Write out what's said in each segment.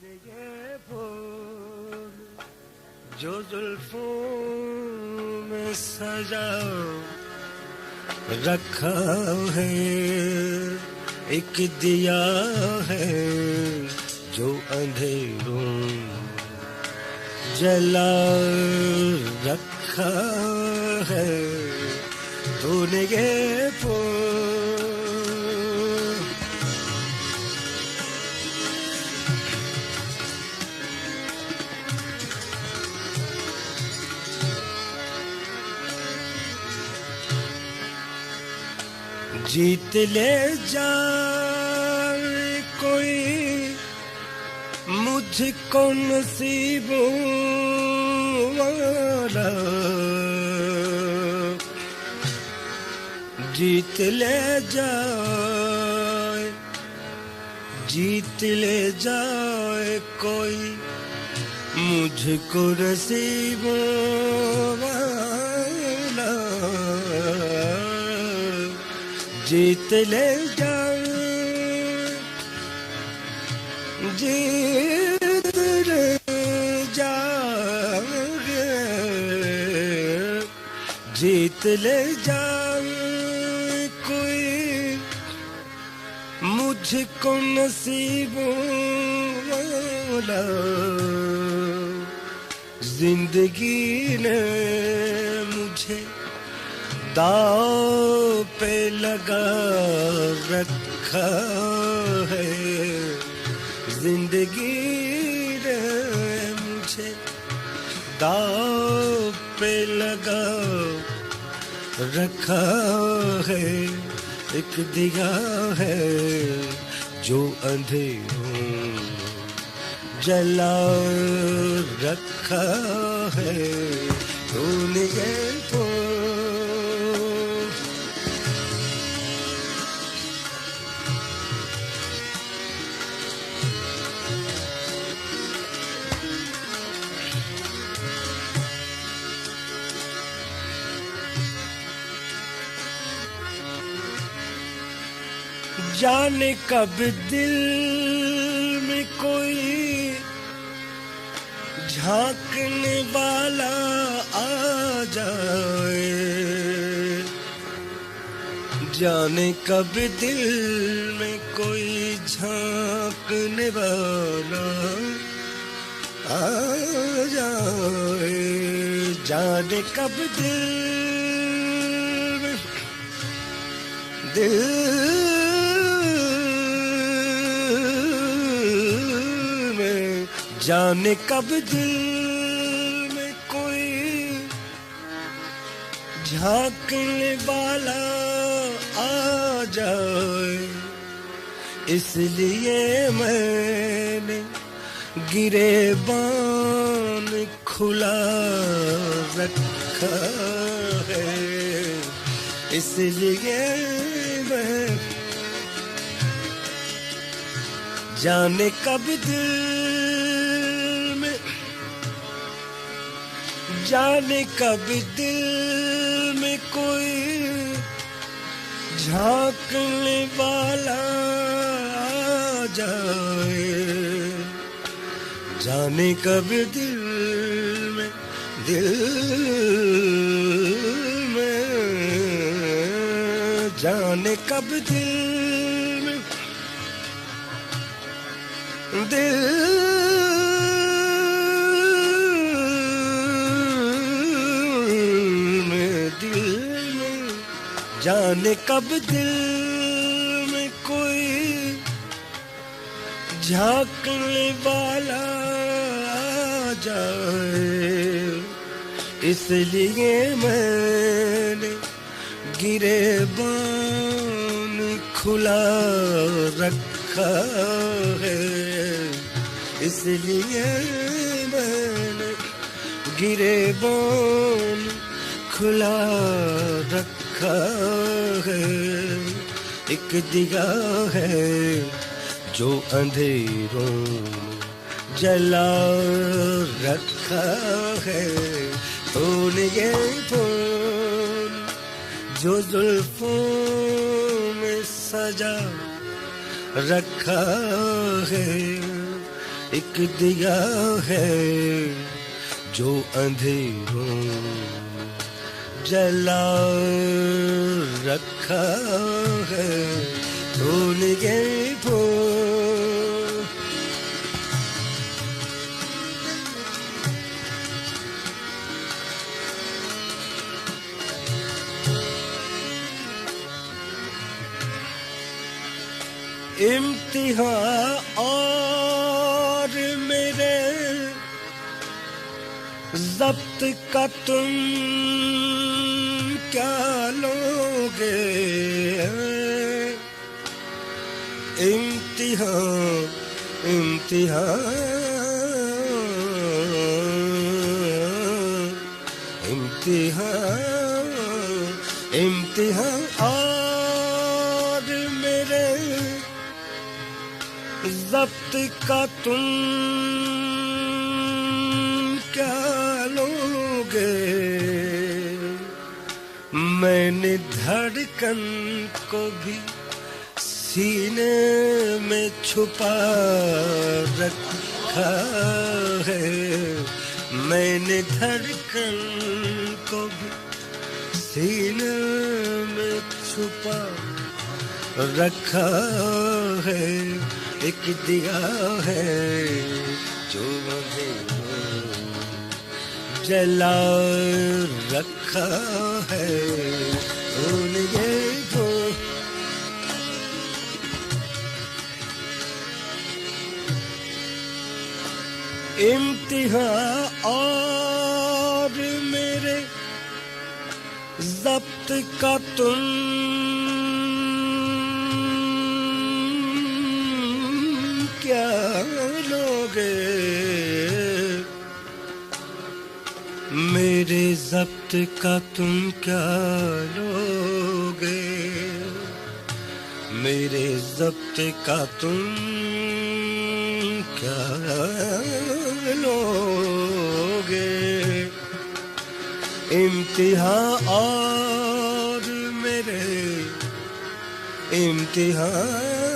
یہ پھول جو زلفوں میں سجا رکھا ہے، ایک دیا ہے جو اندھیروں جلا رکھا ہے، تو نے یہ پھول جیت لے جائے کوئی مجھ کو نصیبوں والا، جیت لے جائے، جیت لے جائے کوئی مجھ کو نصیبوں والا، جیت لے جائے، جیت لے جائے، جیت لے جائے کوئی مجھ کو نصیبوں والا، زندگی نے مجھے داؤ پہ لگا رکھا ہے، زندگی نے مجھے داؤ پہ لگا رکھا ہے، ایک دیا ہے جو اندھیروں جلا رکھا ہے، تو نے یہ پھول جانے کب دل میں کوئی جھانکنے والا آ جائے، جانے کب دل میں کوئی جھانکنے والا آ جائے، جانے کب دل میں جانے کب دل میں کوئی جھانکنے والا آ جائے، اس لیے میں نے گریبان کھلا رکھا ہے، اس لیے میں جانے کب دل میں، جانے کب دل میں کوئی جھانکنے والا آ جائے، جانے کب دل میں، دل میں جانے کب دل میں، دل میں، دل میں جانے کب دل میں کوئی جھانکنے والا آ جائے، اس لیے میں نے گریبان کھلا رکھا ہے، اس لیے میں نے گریبان کھلا رکھا ہے، ایک دیا ہے جو اندھیروں جلا رکھا ہے، تو نے یہ پھول جو زلفوں میں سجا رکھا ہے، ایک دیا ہے جو اندھیروں جلا رکھا ہے تو نے یہ امتحان اور میرے ضبط کا تم کیا لوگے امتحان امتحان امتحان امتحان اور میرے ضبط کا تم کیا لوگے میں نے دھڑکن کو بھی سینے میں چھپا رکھا ہے میں نے دھڑکن کو بھی سینے میں چھپا رکھا ہے ایک دیا ہے جو مجھے جلا رکھا ہے ان یہ جو امتحان اور میرے ضبط کا تم کیا لوگے میرے ضبط کا تم کیا لوگے میرے ضبط کا تم کیا لوگے امتحان اور میرے امتحان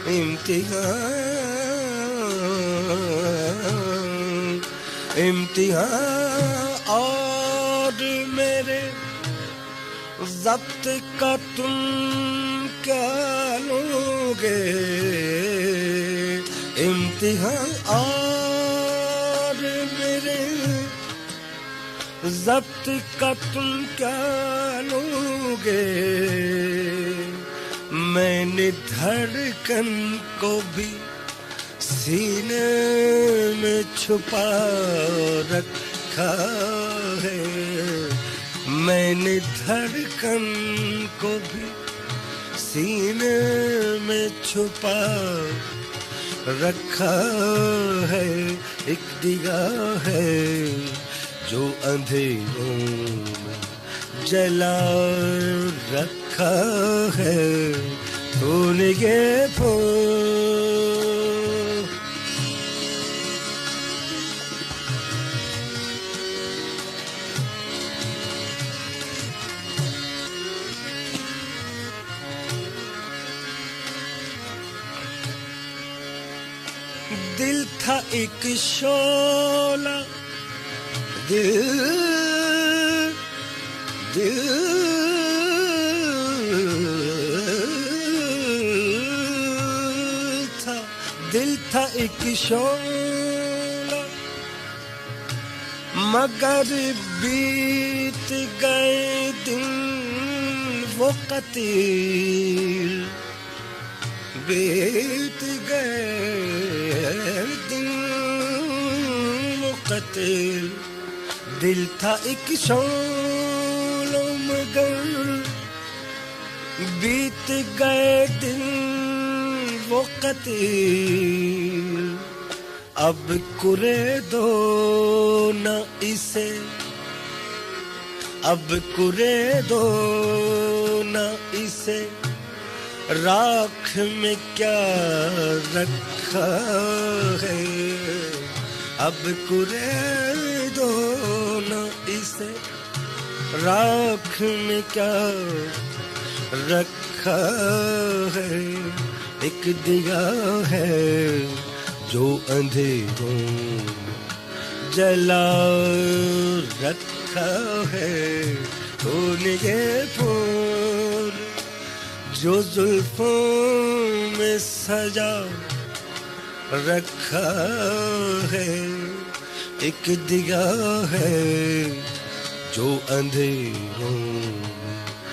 امتحان امتحان اور میرے ضبط کا تم کیا لوگے امتحان اور میرے ضبط کا تم کیا لوگے میں نے دھڑکن کو بھی سینے میں چھپا رکھا ہے میں نے دھڑکن کو بھی سینے میں چھپا رکھا ہے ایک دیا ہے جو اندھیروں میں جلا رکھا ہے تو نے یہ دل تھا ایک شعلہ دل تھا ایک شعلہ مگر بیت گئے دن وہ قتیل بیت گئے دن وہ قتیل دل تھا ایک شعلہ مگر بیت گئے دن وہ قتیل اب کرے دو نہ اسے اب کرے دو نہ اسے راکھ میں کیا رکھا ہے اب کرے دو نہ اسے راکھ میں کیا رکھا ہے ایک دیا ہے جو اندھیروں جلا رکھا ہے تو نے یہ پھول جو زلفوں میں سجا رکھا ہے ایک دیا ہے جو اندھیروں